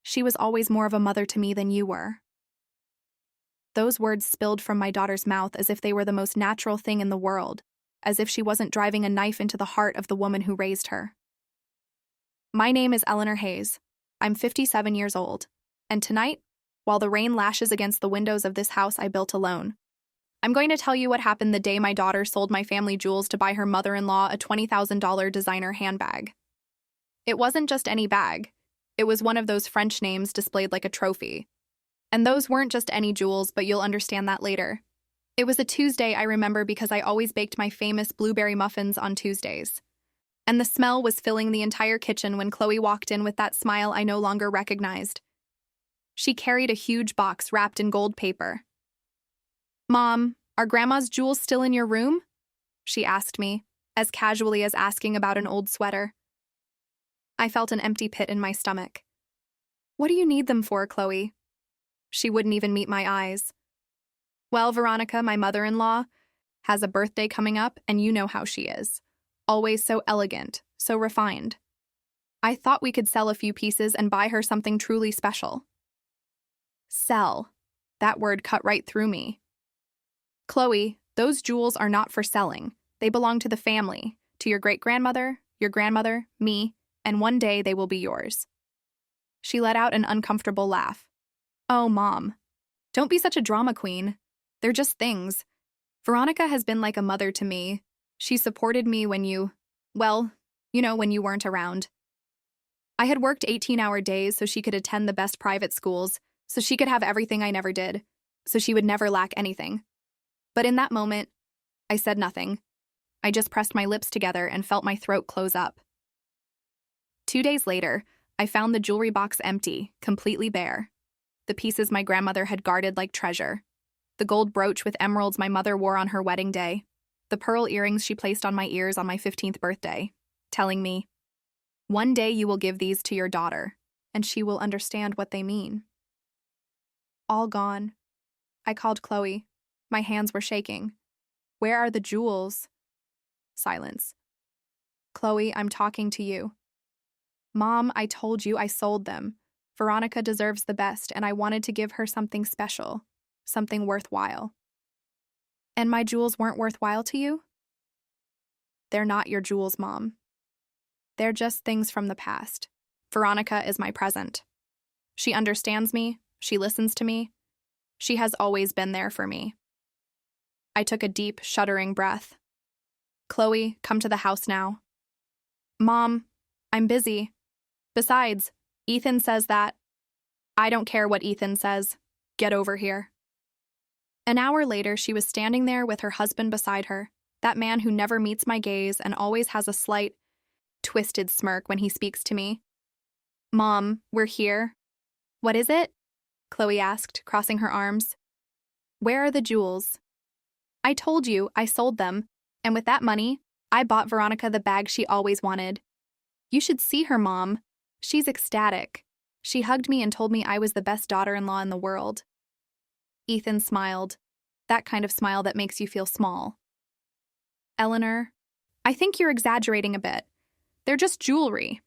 She was always more of a mother to me than you were." Those words spilled from my daughter's mouth as if they were the most natural thing in the world, as if she wasn't driving a knife into the heart of the woman who raised her. "My name is Eleanor Hayes. I'm 57 years old, and tonight, while the rain lashes against the windows of this house I built alone, I'm going to tell you what happened the day my daughter sold my family jewels to buy her mother-in-law a $20,000 designer handbag. It wasn't just any bag. It was one of those French names displayed like a trophy. And those weren't just any jewels, but you'll understand that later. It was a Tuesday I remember because I always baked my famous blueberry muffins on Tuesdays. And the smell was filling the entire kitchen when Chloe walked in with that smile I no longer recognized. She carried a huge box wrapped in gold paper. "Mom, are Grandma's jewels still in your room?" she asked me, as casually as asking about an old sweater. I felt an empty pit in my stomach. "What do you need them for, Chloe?" She wouldn't even meet my eyes. "Well, Veronica, my mother-in-law, has a birthday coming up, and you know how she is. Always so elegant, so refined. I thought we could sell a few pieces and buy her something truly special." Sell. That word cut right through me. "Chloe, those jewels are not for selling. They belong to the family, to your great-grandmother, your grandmother, me, and one day they will be yours." She let out an uncomfortable laugh. "Oh, Mom, don't be such a drama queen. They're just things. Veronica has been like a mother to me. She supported me when when you weren't around. I had worked 18-hour days so she could attend the best private schools, so she could have everything I never did, so she would never lack anything. But in that moment, I said nothing. I just pressed my lips together and felt my throat close up. 2 days later, I found the jewelry box empty, completely bare. The pieces my grandmother had guarded like treasure. The gold brooch with emeralds my mother wore on her wedding day. The pearl earrings she placed on my ears on my 15th birthday, telling me, "One day you will give these to your daughter, and she will understand what they mean." All gone. I called Chloe. My hands were shaking. "Where are the jewels?" Silence. "Chloe, I'm talking to you." "Mom, I told you I sold them. Veronica deserves the best, and I wanted to give her something special, something worthwhile." "And my jewels weren't worthwhile to you?" "They're not your jewels, Mom. They're just things from the past. Veronica is my present. She understands me, she listens to me. She has always been there for me." I took a deep, shuddering breath. "Chloe, come to the house now." "Mom, I'm busy. Besides, Ethan says that." "I don't care what Ethan says. Get over here." An hour later, she was standing there with her husband beside her, that man who never meets my gaze and always has a slight, twisted smirk when he speaks to me. "Mom, we're here." "What is it?" Chloe asked, crossing her arms. "Where are the jewels?" "I told you, I sold them, and with that money, I bought Veronica the bag she always wanted. You should see her, Mom. She's ecstatic. She hugged me and told me I was the best daughter-in-law in the world." Ethan smiled, that kind of smile that makes you feel small. "Eleanor, I think you're exaggerating a bit. They're just jewelry.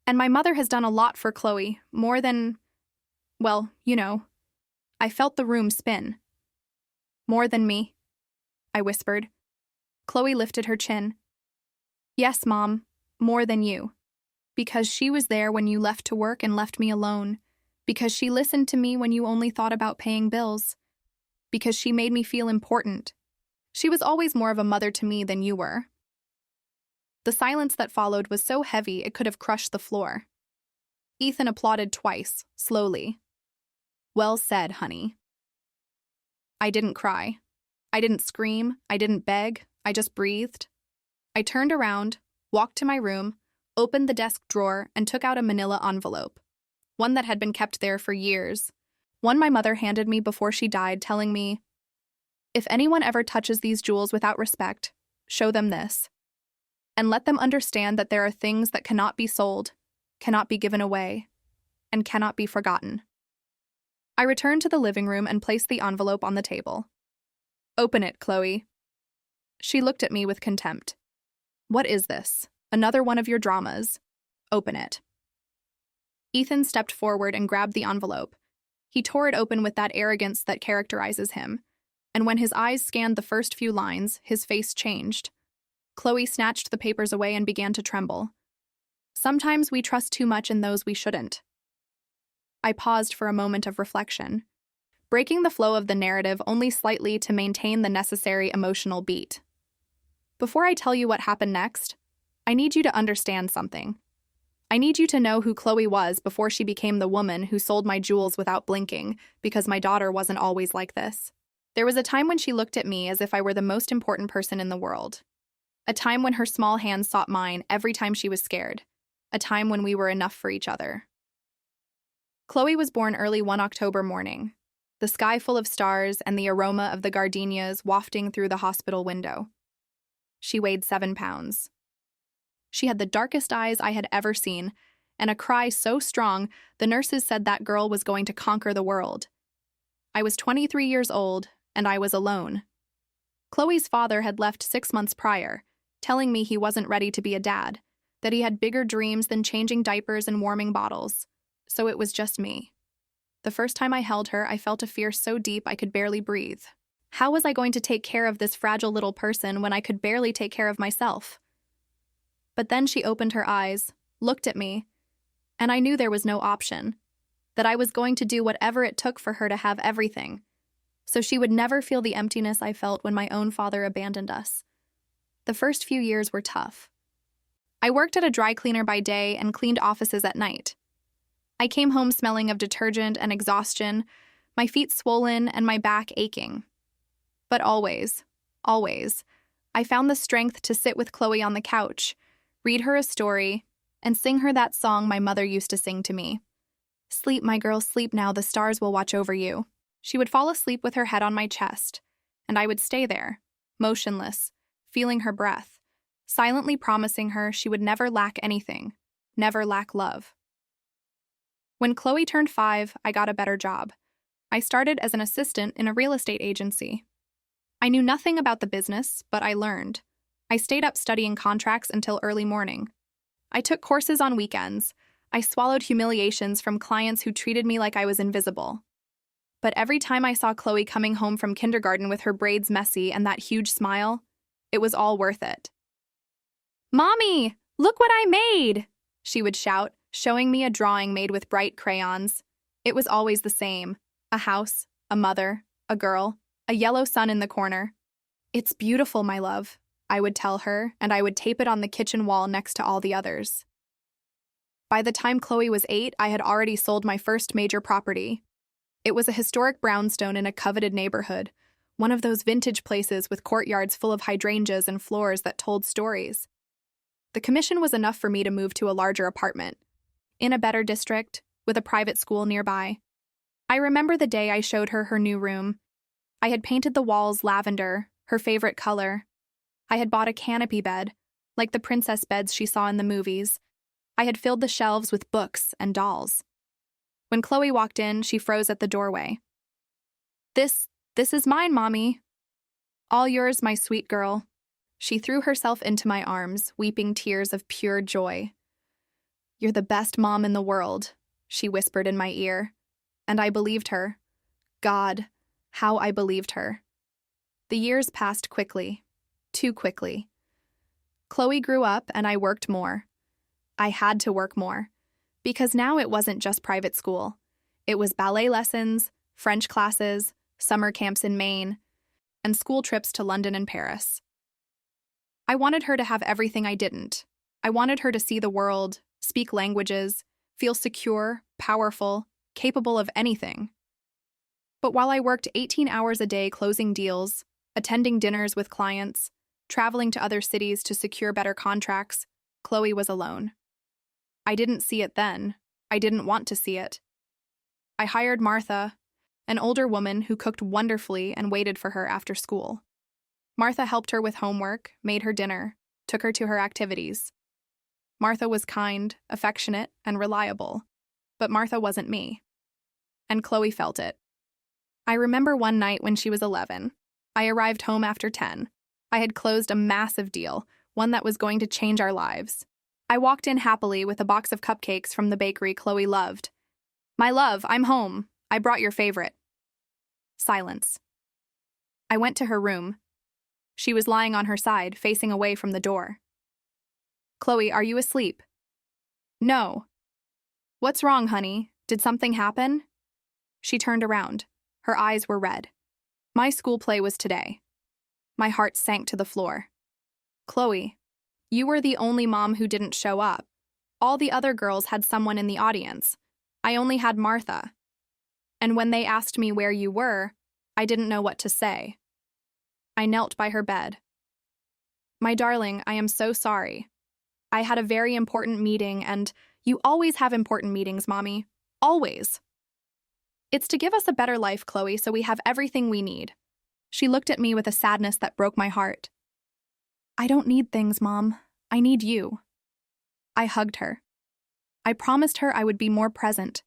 And my mother has done a lot for Chloe, more than, well, you know." I felt the room spin. "More than me," I whispered. Chloe lifted her chin. "Yes, Mom, more than you. Because she was there when you left to work and left me alone. Because she listened to me when you only thought about paying bills. Because she made me feel important. She was always more of a mother to me than you were." The silence that followed was so heavy it could have crushed the floor. Ethan applauded twice, slowly. "Well said, honey." I didn't cry. I didn't scream. I didn't beg. I just breathed. I turned around, walked to my room, opened the desk drawer, and took out a manila envelope. One that had been kept there for years. One my mother handed me before she died, telling me, "If anyone ever touches these jewels without respect, show them this. And let them understand that there are things that cannot be sold, cannot be given away, and cannot be forgotten." I returned to the living room and placed the envelope on the table. "Open it, Chloe." She looked at me with contempt. "What is this? Another one of your dramas. Open it." Ethan stepped forward and grabbed the envelope. He tore it open with that arrogance that characterizes him, and when his eyes scanned the first few lines, his face changed. Chloe snatched the papers away and began to tremble. Sometimes we trust too much in those we shouldn't. I paused for a moment of reflection, breaking the flow of the narrative only slightly to maintain the necessary emotional beat. Before I tell you what happened next, I need you to understand something. I need you to know who Chloe was before she became the woman who sold my jewels without blinking, because my daughter wasn't always like this. There was a time when she looked at me as if I were the most important person in the world. A time when her small hands sought mine every time she was scared. A time when we were enough for each other. Chloe was born early one October morning, the sky full of stars and the aroma of the gardenias wafting through the hospital window. She weighed 7 pounds. She had the darkest eyes I had ever seen, and a cry so strong the nurses said that girl was going to conquer the world. I was 23 years old, and I was alone. Chloe's father had left 6 months prior, telling me he wasn't ready to be a dad, that he had bigger dreams than changing diapers and warming bottles, so it was just me. The first time I held her, I felt a fear so deep I could barely breathe. How was I going to take care of this fragile little person when I could barely take care of myself? But then she opened her eyes, looked at me, and I knew there was no option, that I was going to do whatever it took for her to have everything, so she would never feel the emptiness I felt when my own father abandoned us. The first few years were tough. I worked at a dry cleaner by day and cleaned offices at night. I came home smelling of detergent and exhaustion, my feet swollen and my back aching. But always, I found the strength to sit with Chloe on the couch, read her a story, and sing her that song my mother used to sing to me. "Sleep, my girl, sleep now, the stars will watch over you." She would fall asleep with her head on my chest, and I would stay there, motionless, feeling her breath, silently promising her she would never lack anything, never lack love. When Chloe turned 5, I got a better job. I started as an assistant in a real estate agency. I knew nothing about the business, but I learned. I stayed up studying contracts until early morning. I took courses on weekends. I swallowed humiliations from clients who treated me like I was invisible. But every time I saw Chloe coming home from kindergarten with her braids messy and that huge smile, it was all worth it. "Mommy, look what I made!" she would shout, showing me a drawing made with bright crayons. It was always the same: a house, a mother, a girl, a yellow sun in the corner. "It's beautiful, my love," I would tell her, and I would tape it on the kitchen wall next to all the others. By the time Chloe was 8, I had already sold my first major property. It was a historic brownstone in a coveted neighborhood, one of those vintage places with courtyards full of hydrangeas and floors that told stories. The commission was enough for me to move to a larger apartment, in a better district, with a private school nearby. I remember the day I showed her her new room. I had painted the walls lavender, her favorite color. I had bought a canopy bed, like the princess beds she saw in the movies. I had filled the shelves with books and dolls. When Chloe walked in, she froze at the doorway. This is mine, Mommy." "All yours, my sweet girl." She threw herself into my arms, weeping tears of pure joy. "You're the best mom in the world," she whispered in my ear. And I believed her. God, how I believed her. The years passed quickly. Too quickly. Chloe grew up and I worked more. I had to work more, because now it wasn't just private school. It was ballet lessons, French classes, summer camps in Maine, and school trips to London and Paris. I wanted her to have everything I didn't. I wanted her to see the world, speak languages, feel secure, powerful, capable of anything. But while I worked 18 hours a day closing deals, attending dinners with clients, traveling to other cities to secure better contracts, Chloe was alone. I didn't see it then. I didn't want to see it. I hired Martha, an older woman who cooked wonderfully and waited for her after school. Martha helped her with homework, made her dinner, took her to her activities. Martha was kind, affectionate, and reliable, but Martha wasn't me. And Chloe felt it. I remember one night when she was 11. I arrived home after 10. I had closed a massive deal, one that was going to change our lives. I walked in happily with a box of cupcakes from the bakery Chloe loved. "My love, I'm home. I brought your favorite." Silence. I went to her room. She was lying on her side, facing away from the door. "Chloe, are you asleep?" "No." "What's wrong, honey? Did something happen?" She turned around. Her eyes were red. "My school play was today." My heart sank to the floor. "Chloe, you were the only mom who didn't show up. All the other girls had someone in the audience. I only had Martha. And when they asked me where you were, I didn't know what to say." I knelt by her bed. "My darling, I am so sorry. I had a very important meeting, and you always have important meetings, Mommy. Always. It's to give us a better life, Chloe, so we have everything we need." She looked at me with a sadness that broke my heart. "I don't need things, Mom. I need you." I hugged her. I promised her I would be more present,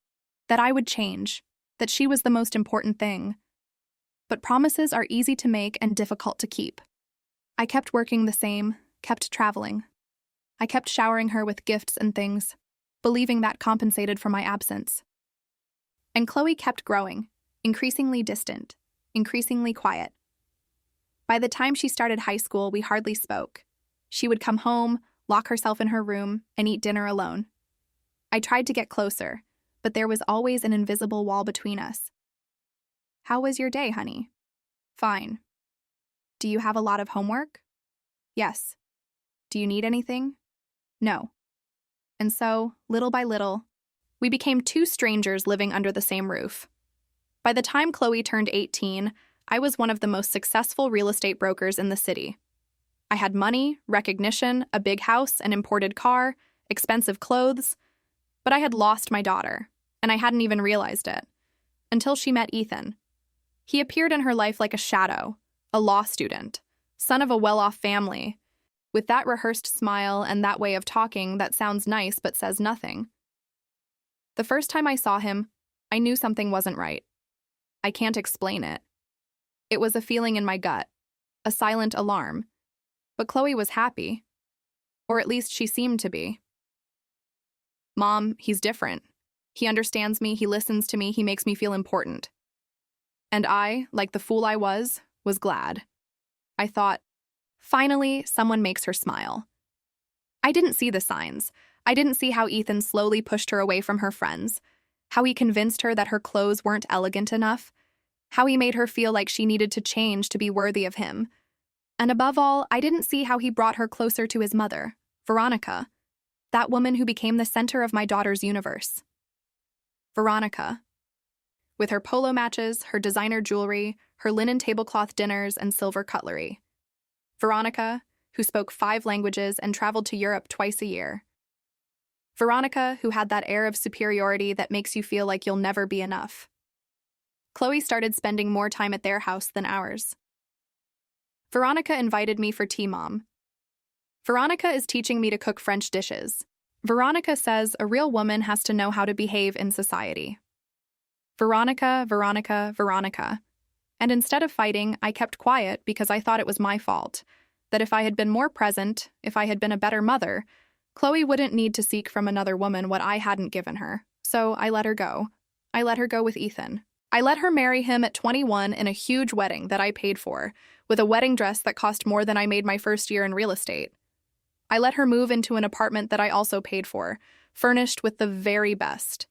that I would change, that she was the most important thing. But promises are easy to make and difficult to keep. I kept working the same, kept traveling. I kept showering her with gifts and things, believing that compensated for my absence. And Chloe kept growing, increasingly distant, increasingly quiet. By the time she started high school, we hardly spoke. She would come home, lock herself in her room, and eat dinner alone. I tried to get closer, but there was always an invisible wall between us. "How was your day, honey?" "Fine." "Do you have a lot of homework?" "Yes." "Do you need anything?" "No." And so, little by little, we became two strangers living under the same roof. By the time Chloe turned 18, I was one of the most successful real estate brokers in the city. I had money, recognition, a big house, an imported car, expensive clothes, but I had lost my daughter, and I hadn't even realized it, until she met Ethan. He appeared in her life like a shadow, a law student, son of a well-off family, with that rehearsed smile and that way of talking that sounds nice but says nothing. The first time I saw him, I knew something wasn't right. I can't explain it. It was a feeling in my gut, a silent alarm. But Chloe was happy. Or at least she seemed to be. "Mom, he's different. He understands me, he listens to me, he makes me feel important." And I, like the fool I was glad. I thought, finally, someone makes her smile. I didn't see the signs. I didn't see how Ethan slowly pushed her away from her friends, how he convinced her that her clothes weren't elegant enough, how he made her feel like she needed to change to be worthy of him. And above all, I didn't see how he brought her closer to his mother, Veronica, that woman who became the center of my daughter's universe. Veronica. With her polo matches, her designer jewelry, her linen tablecloth dinners, and silver cutlery. Veronica, who spoke 5 languages and traveled to Europe twice a year. Veronica, who had that air of superiority that makes you feel like you'll never be enough. Chloe started spending more time at their house than ours. Veronica invited me for tea, Mom. Veronica is teaching me to cook French dishes. Veronica says a real woman has to know how to behave in society. Veronica, Veronica, Veronica. And instead of fighting, I kept quiet because I thought it was my fault, that if I had been more present, if I had been a better mother, Chloe wouldn't need to seek from another woman what I hadn't given her. So I let her go. I let her go with Ethan. I let her marry him at 21 in a huge wedding that I paid for, with a wedding dress that cost more than I made my first year in real estate. I let her move into an apartment that I also paid for, furnished with the very best.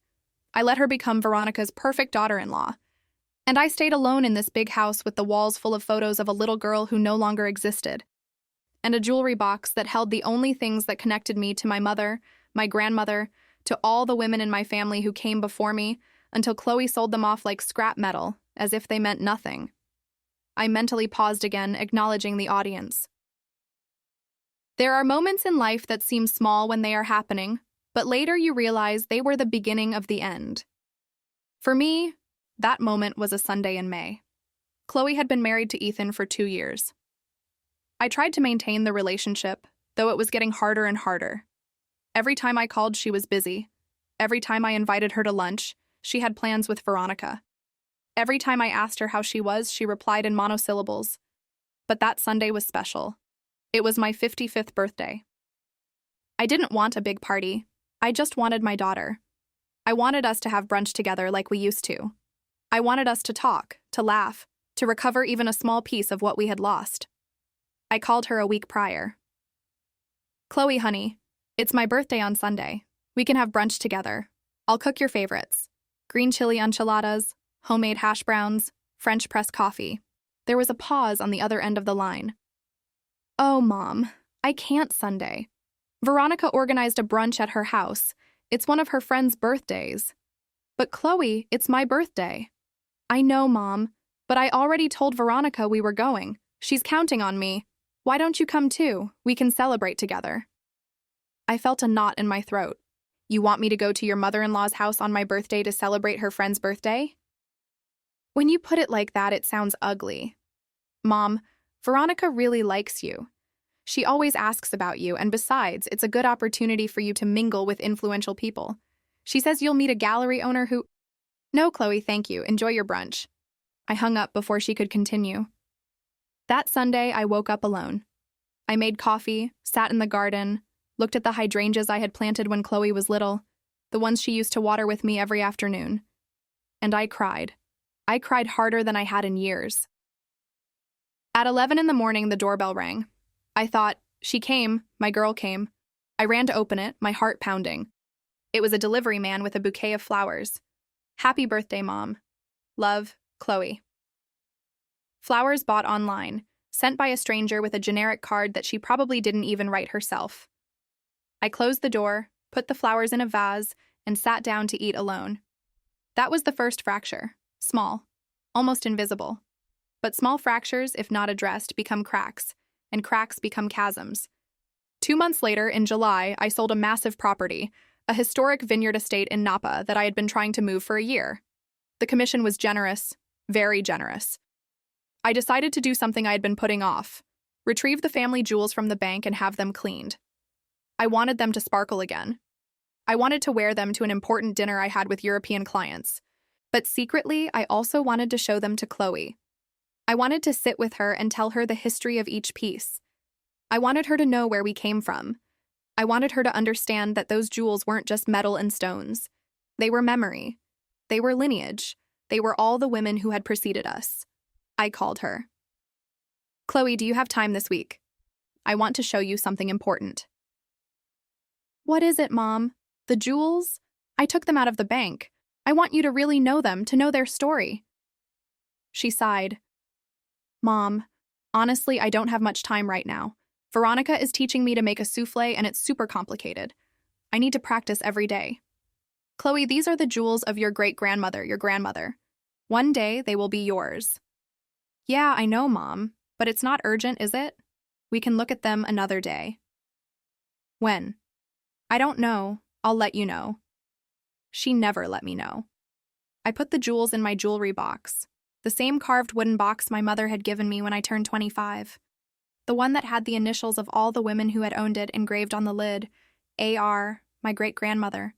I let her become Veronica's perfect daughter-in-law. And I stayed alone in this big house with the walls full of photos of a little girl who no longer existed, and a jewelry box that held the only things that connected me to my mother, my grandmother, to all the women in my family who came before me, until Chloe sold them off like scrap metal, as if they meant nothing. I mentally paused again, acknowledging the audience. There are moments in life that seem small when they are happening, but later you realize they were the beginning of the end. For me, that moment was a Sunday in May. Chloe had been married to Ethan for 2 years. I tried to maintain the relationship, though it was getting harder and harder. Every time I called, she was busy. Every time I invited her to lunch, she had plans with Veronica. Every time I asked her how she was, she replied in monosyllables. But that Sunday was special. It was my 55th birthday. I didn't want a big party. I just wanted my daughter. I wanted us to have brunch together like we used to. I wanted us to talk, to laugh, to recover even a small piece of what we had lost. I called her a week prior. Chloe, honey, it's my birthday on Sunday. We can have brunch together. I'll cook your favorites. Green chili enchiladas, homemade hash browns, French press coffee. There was a pause on the other end of the line. Oh, Mom, I can't Sunday. Veronica organized a brunch at her house. It's one of her friends' birthdays. But Chloe, it's my birthday. I know, Mom, but I already told Veronica we were going. She's counting on me. Why don't you come too? We can celebrate together. I felt a knot in my throat. You want me to go to your mother-in-law's house on my birthday to celebrate her friend's birthday? When you put it like that, it sounds ugly. Mom, Veronica really likes you. She always asks about you, and besides, it's a good opportunity for you to mingle with influential people. She says you'll meet a gallery owner who— No, Chloe, thank you. Enjoy your brunch. I hung up before she could continue. That Sunday, I woke up alone. I made coffee, sat in the garden, looked at the hydrangeas I had planted when Chloe was little, the ones she used to water with me every afternoon. And I cried. I cried harder than I had in years. At 11 in the morning, the doorbell rang. I thought, she came, my girl came. I ran to open it, my heart pounding. It was a delivery man with a bouquet of flowers. Happy birthday, Mom. Love, Chloe. Flowers bought online, sent by a stranger with a generic card that she probably didn't even write herself. I closed the door, put the flowers in a vase, and sat down to eat alone. That was the first fracture. Small, almost invisible. But small fractures, if not addressed, become cracks, and cracks become chasms. 2 months later, in July, I sold a massive property, a historic vineyard estate in Napa that I had been trying to move for a year. The commission was generous, very generous. I decided to do something I had been putting off, retrieve the family jewels from the bank and have them cleaned. I wanted them to sparkle again. I wanted to wear them to an important dinner I had with European clients. But secretly, I also wanted to show them to Chloe. I wanted to sit with her and tell her the history of each piece. I wanted her to know where we came from. I wanted her to understand that those jewels weren't just metal and stones. They were memory. They were lineage. They were all the women who had preceded us. I called her. Chloe, do you have time this week? I want to show you something important. What is it, Mom? The jewels? I took them out of the bank. I want you to really know them, to know their story. She sighed. Mom, honestly, I don't have much time right now. Veronica is teaching me to make a souffle, and it's super complicated. I need to practice every day. Chloe, these are the jewels of your great-grandmother, your grandmother. One day, they will be yours. Yeah, I know, Mom, but it's not urgent, is it? We can look at them another day. When? I don't know. I'll let you know. She never let me know. I put the jewels in my jewelry box, the same carved wooden box my mother had given me when I turned 25. The one that had the initials of all the women who had owned it engraved on the lid. A.R., my great-grandmother.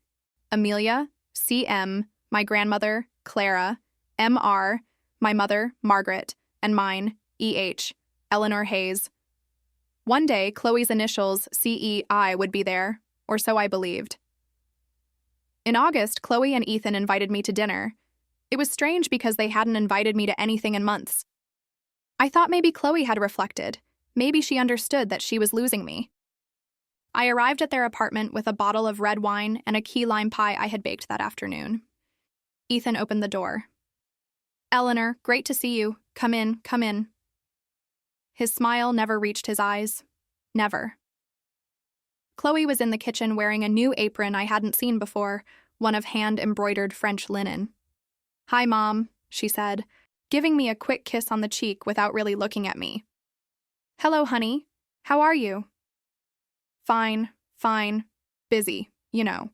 Amelia, C.M., my grandmother, Clara. M.R., my mother, Margaret, and mine, E.H., Eleanor Hayes. One day, Chloe's initials, C.E.I., would be there, or so I believed. In August, Chloe and Ethan invited me to dinner. It was strange because they hadn't invited me to anything in months. I thought maybe Chloe had reflected. Maybe she understood that she was losing me. I arrived at their apartment with a bottle of red wine and a key lime pie I had baked that afternoon. Ethan opened the door. Eleanor, great to see you. Come in, come in. His smile never reached his eyes. Never. Chloe was in the kitchen wearing a new apron I hadn't seen before, one of hand-embroidered French linen. Hi, Mom, she said, giving me a quick kiss on the cheek without really looking at me. Hello, honey. How are you? Fine. Busy, you know.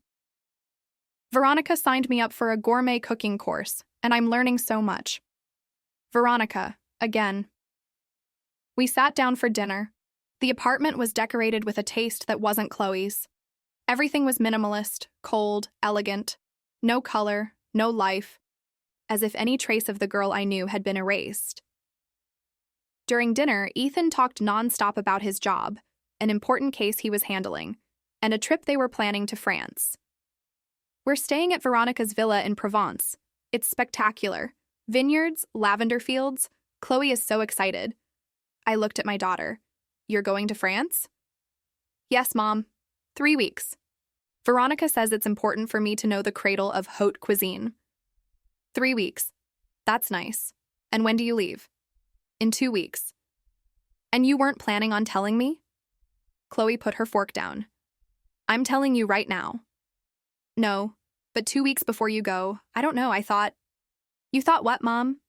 Veronica signed me up for a gourmet cooking course, and I'm learning so much. Veronica, again. We sat down for dinner. The apartment was decorated with a taste that wasn't Chloe's. Everything was minimalist, cold, elegant. No color, no life. As if any trace of the girl I knew had been erased. During dinner, Ethan talked nonstop about his job, an important case he was handling. and a trip they were planning to France. We're staying at Veronica's villa in Provence. It's spectacular. Vineyards, lavender fields. Chloe is so excited. I looked at my daughter. You're going to France? Yes, Mom. 3 weeks. Veronica says it's important for me to know the cradle of haute cuisine. 3 weeks. That's nice. And when do you leave? In 2 weeks. And you weren't planning on telling me? Chloe put her fork down. I'm telling you right now. No, but 2 weeks before you go, I don't know, I thought. You thought what, Mom?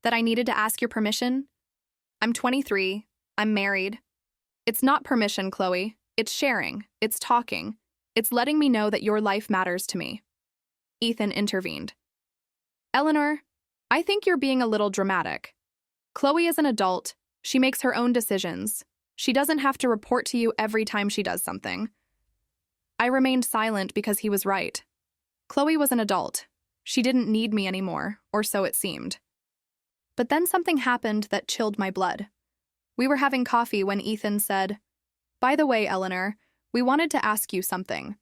That I needed to ask your permission? I'm 23. I'm married. It's not permission, Chloe. It's sharing. It's talking. It's letting me know that your life matters to me. Ethan intervened. Eleanor, I think you're being a little dramatic. Chloe is an adult. She makes her own decisions. She doesn't have to report to you every time she does something. I remained silent because he was right. Chloe was an adult. She didn't need me anymore, or so it seemed. But then something happened that chilled my blood. We were having coffee when Ethan said, By the way, Eleanor, we wanted to ask you something.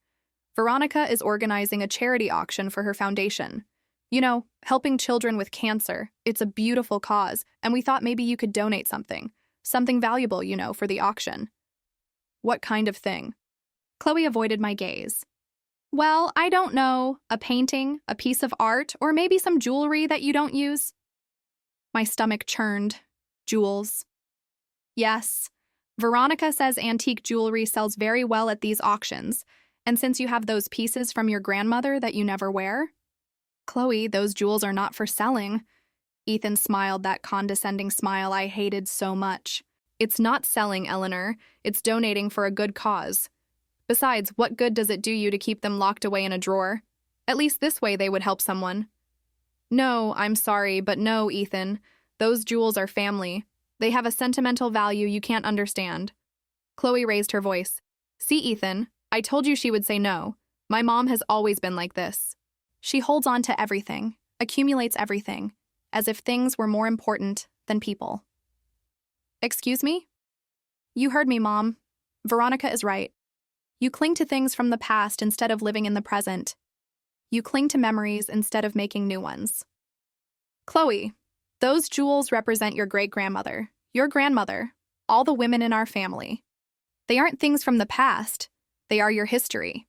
Veronica is organizing a charity auction for her foundation. You know, helping children with cancer. It's a beautiful cause, and we thought maybe you could donate something. Something valuable, you know, for the auction. What kind of thing? Chloe avoided my gaze. Well, I don't know. A painting, a piece of art, or maybe some jewelry that you don't use? My stomach churned. Jewels. Yes. Veronica says antique jewelry sells very well at these auctions, and since you have those pieces from your grandmother that you never wear? Chloe, those jewels are not for selling. Ethan smiled that condescending smile I hated so much. It's not selling, Eleanor. It's donating for a good cause. Besides, what good does it do you to keep them locked away in a drawer? At least this way they would help someone. No, I'm sorry, but no, Ethan. Those jewels are family. They have a sentimental value you can't understand. Chloe raised her voice. See, Ethan, I told you she would say no. My mom has always been like this. She holds on to everything, accumulates everything, as if things were more important than people. Excuse me? You heard me, Mom. Veronica is right. You cling to things from the past instead of living in the present. You cling to memories instead of making new ones. Chloe, those jewels represent your great-grandmother, your grandmother, all the women in our family. They aren't things from the past. They are your history.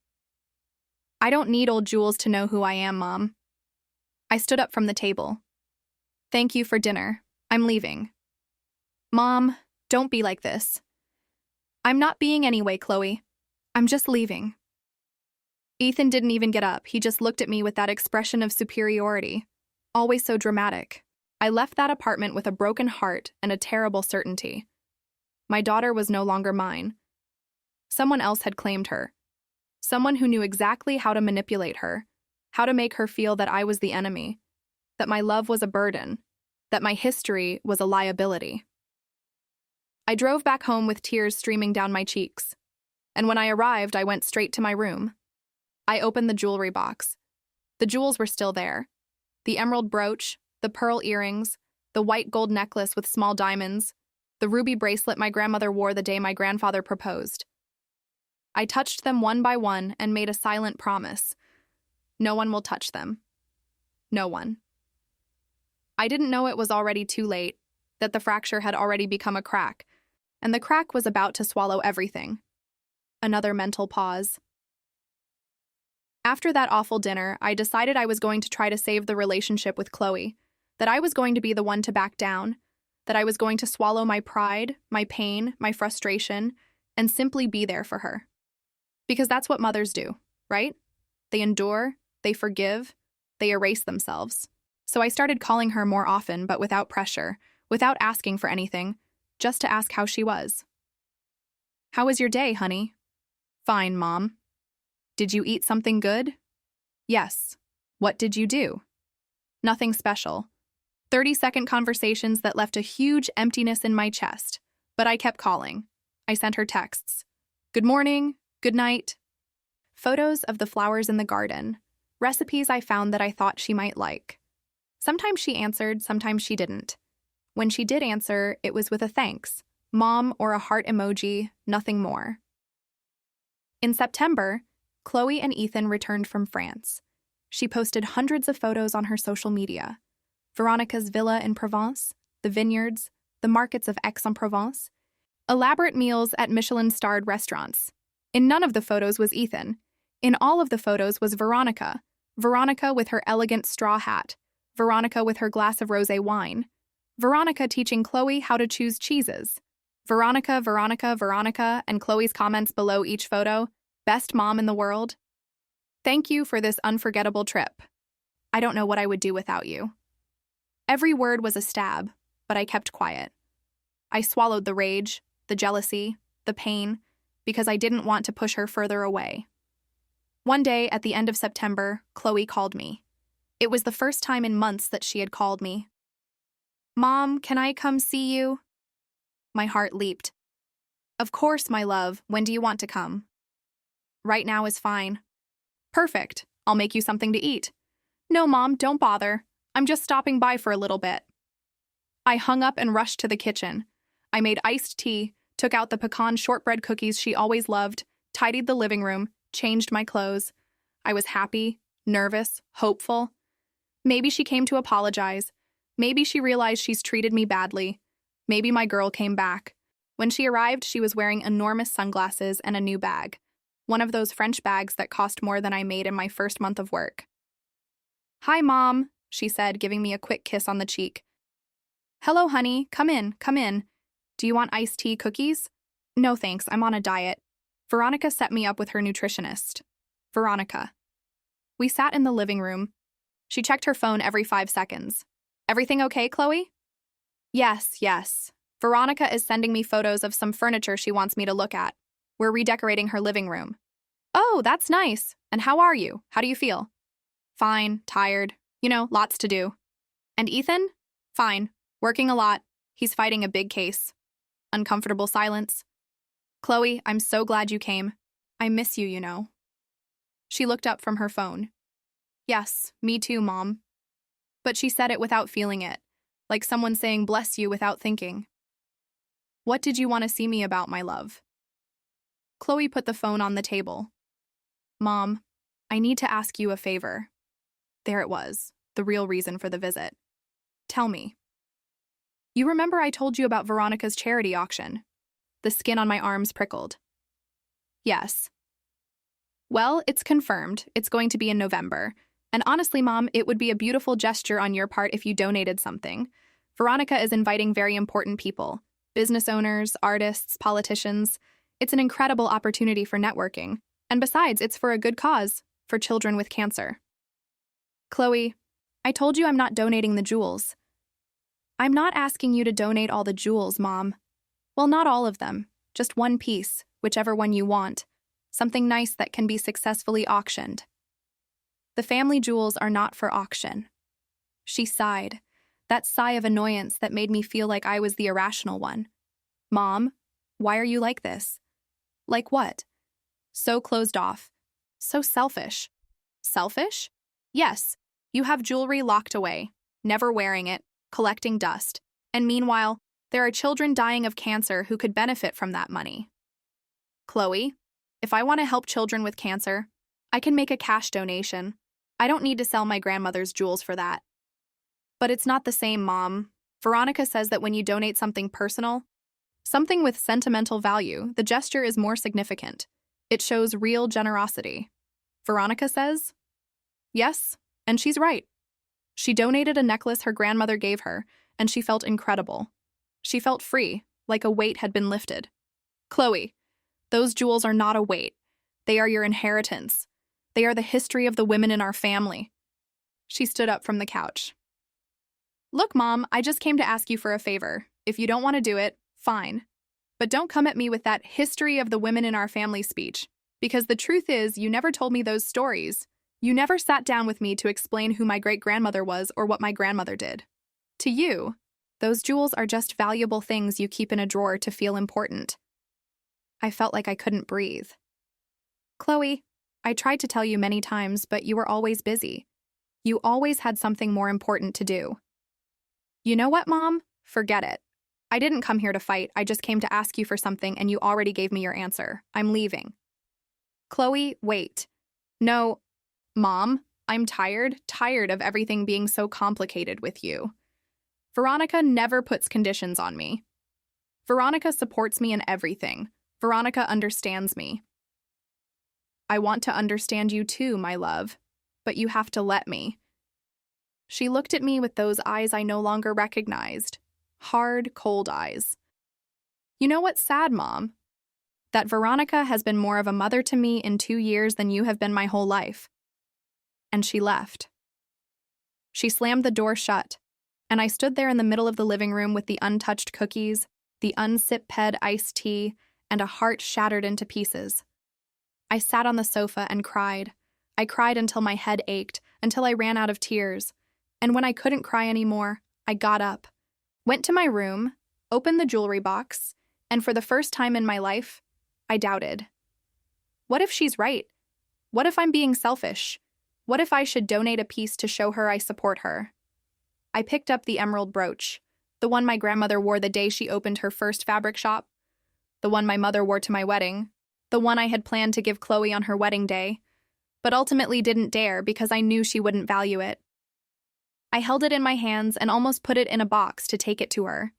I don't need old jewels to know who I am, Mom. I stood up from the table. Thank you for dinner. I'm leaving. Mom, don't be like this. I'm not being anyway, Chloe. I'm just leaving. Ethan didn't even get up. He just looked at me with that expression of superiority. Always so dramatic. I left that apartment with a broken heart and a terrible certainty. My daughter was no longer mine. Someone else had claimed her. Someone who knew exactly how to manipulate her, how to make her feel that I was the enemy, that my love was a burden, that my history was a liability. I drove back home with tears streaming down my cheeks. And when I arrived, I went straight to my room. I opened the jewelry box. The jewels were still there. The emerald brooch, the pearl earrings, the white gold necklace with small diamonds, the ruby bracelet my grandmother wore the day my grandfather proposed. I touched them one by one and made a silent promise. No one will touch them. No one. I didn't know it was already too late, that the fracture had already become a crack, and the crack was about to swallow everything. Another mental pause. After that awful dinner, I decided I was going to try to save the relationship with Chloe, that I was going to be the one to back down, that I was going to swallow my pride, my pain, my frustration, and simply be there for her. Because that's what mothers do, right? They endure, they forgive, they erase themselves. So I started calling her more often, but without pressure, without asking for anything, just to ask how she was. How was your day, honey? Fine, Mom. Did you eat something good? Yes. What did you do? Nothing special. 30-second conversations that left a huge emptiness in my chest, but I kept calling. I sent her texts. Good morning, good night. Photos of the flowers in the garden, recipes I found that I thought she might like. Sometimes she answered, sometimes she didn't. When she did answer, it was with a thanks, Mom, or a heart emoji, nothing more. In September, Chloe and Ethan returned from France. She posted hundreds of photos on her social media. Veronica's villa in Provence, the vineyards, the markets of Aix-en-Provence, elaborate meals at Michelin-starred restaurants. In none of the photos was Ethan. In all of the photos was Veronica. Veronica with her elegant straw hat. Veronica with her glass of rosé wine. Veronica teaching Chloe how to choose cheeses. Veronica, Veronica, Veronica, and Chloe's comments below each photo. Best mom in the world. Thank you for this unforgettable trip. I don't know what I would do without you. Every word was a stab, but I kept quiet. I swallowed the rage, the jealousy, the pain, because I didn't want to push her further away. One day, at the end of September, Chloe called me. It was the first time in months that she had called me. Mom, can I come see you? My heart leaped. Of course, my love. When do you want to come? Right now is fine. Perfect. I'll make you something to eat. No, Mom, don't bother. I'm just stopping by for a little bit. I hung up and rushed to the kitchen. I made iced tea, took out the pecan shortbread cookies she always loved, tidied the living room, changed my clothes. I was happy, nervous, hopeful. Maybe she came to apologize. Maybe she realized she's treated me badly. Maybe my girl came back. When she arrived, she was wearing enormous sunglasses and a new bag. One of those French bags that cost more than I made in my first month of work. Hi, Mom, she said, giving me a quick kiss on the cheek. Hello, honey. Come in, come in. Do you want iced tea cookies? No, thanks. I'm on a diet. Veronica set me up with her nutritionist. Veronica. We sat in the living room. She checked her phone every 5 seconds. Everything okay, Chloe? Yes. Veronica is sending me photos of some furniture she wants me to look at. We're redecorating her living room. Oh, that's nice. And how are you? How do you feel? Fine, tired. Lots to do. And Ethan? Fine. Working a lot. He's fighting a big case. Uncomfortable silence. Chloe, I'm so glad you came. I miss you. She looked up from her phone. Yes, me too, Mom. But she said it without feeling it, like someone saying bless you without thinking. What did you want to see me about, my love? Chloe put the phone on the table. Mom, I need to ask you a favor. There it was, the real reason for the visit. Tell me. You remember I told you about Veronica's charity auction? The skin on my arms prickled. Yes. Well, it's confirmed. It's going to be in November. And honestly, Mom, it would be a beautiful gesture on your part if you donated something. Veronica is inviting very important people. Business owners, artists, politicians. It's an incredible opportunity for networking. And besides, it's for a good cause, for children with cancer. Chloe, I told you I'm not donating the jewels. I'm not asking you to donate all the jewels, Mom. Well, not all of them. Just one piece, whichever one you want. Something nice that can be successfully auctioned. The family jewels are not for auction. She sighed, that sigh of annoyance that made me feel like I was the irrational one. Mom, why are you like this? Like what? So closed off. So selfish. Selfish? Yes, you have jewelry locked away, never wearing it, collecting dust. And meanwhile, there are children dying of cancer who could benefit from that money. Chloe, if I want to help children with cancer, I can make a cash donation. I don't need to sell my grandmother's jewels for that. But it's not the same, Mom. Veronica says that when you donate something personal, something with sentimental value, the gesture is more significant. It shows real generosity. Veronica says? Yes, and she's right. She donated a necklace her grandmother gave her, and she felt incredible. She felt free, like a weight had been lifted. Chloe, those jewels are not a weight. They are your inheritance. They are the history of the women in our family. She stood up from the couch. Look, Mom, I just came to ask you for a favor. If you don't want to do it, fine. But don't come at me with that history of the women in our family speech, because the truth is you never told me those stories. You never sat down with me to explain who my great-grandmother was or what my grandmother did. To you, those jewels are just valuable things you keep in a drawer to feel important. I felt like I couldn't breathe. Chloe, I tried to tell you many times, but you were always busy. You always had something more important to do. You know what, Mom? Forget it. I didn't come here to fight. I just came to ask you for something and you already gave me your answer. I'm leaving. Chloe, wait. No, Mom, I'm tired of everything being so complicated with you. Veronica never puts conditions on me. Veronica supports me in everything. Veronica understands me. I want to understand you too, my love, but you have to let me. She looked at me with those eyes I no longer recognized. Hard, cold eyes. You know what's sad, Mom? That Veronica has been more of a mother to me in 2 years than you have been my whole life. And she left. She slammed the door shut, and I stood there in the middle of the living room with the untouched cookies, the unsip-ped iced tea, and a heart shattered into pieces. I sat on the sofa and cried. I cried until my head ached, until I ran out of tears. And when I couldn't cry anymore, I got up, went to my room, opened the jewelry box, and for the first time in my life, I doubted. What if she's right? What if I'm being selfish? What if I should donate a piece to show her I support her? I picked up the emerald brooch, the one my grandmother wore the day she opened her first fabric shop, the one my mother wore to my wedding, the one I had planned to give Chloe on her wedding day, but ultimately didn't dare because I knew she wouldn't value it. I held it in my hands and almost put it in a box to take it to her.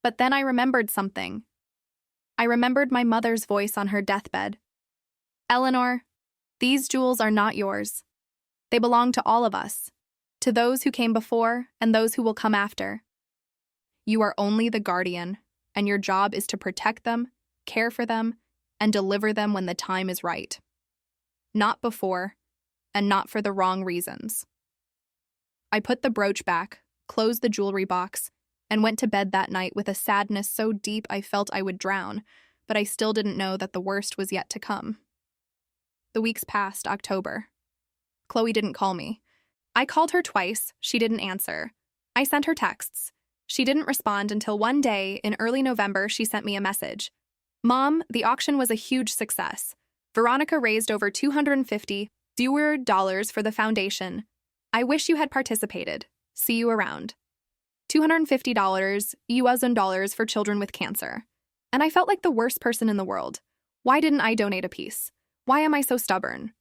But then I remembered something. I remembered my mother's voice on her deathbed. Eleanor, these jewels are not yours. They belong to all of us, to those who came before and those who will come after. You are only the guardian, and your job is to protect them, care for them, and deliver them when the time is right. Not before, and not for the wrong reasons. I put the brooch back, closed the jewelry box, and went to bed that night with a sadness so deep I felt I would drown, but I still didn't know that the worst was yet to come. The weeks passed October. Chloe didn't call me. I called her twice, she didn't answer. I sent her texts. She didn't respond until one day, in early November, she sent me a message. Mom, the auction was a huge success. Veronica raised over $250 for the foundation. I wish you had participated. See you around. $250 US for children with cancer. And I felt like the worst person in the world. Why didn't I donate a piece? Why am I so stubborn?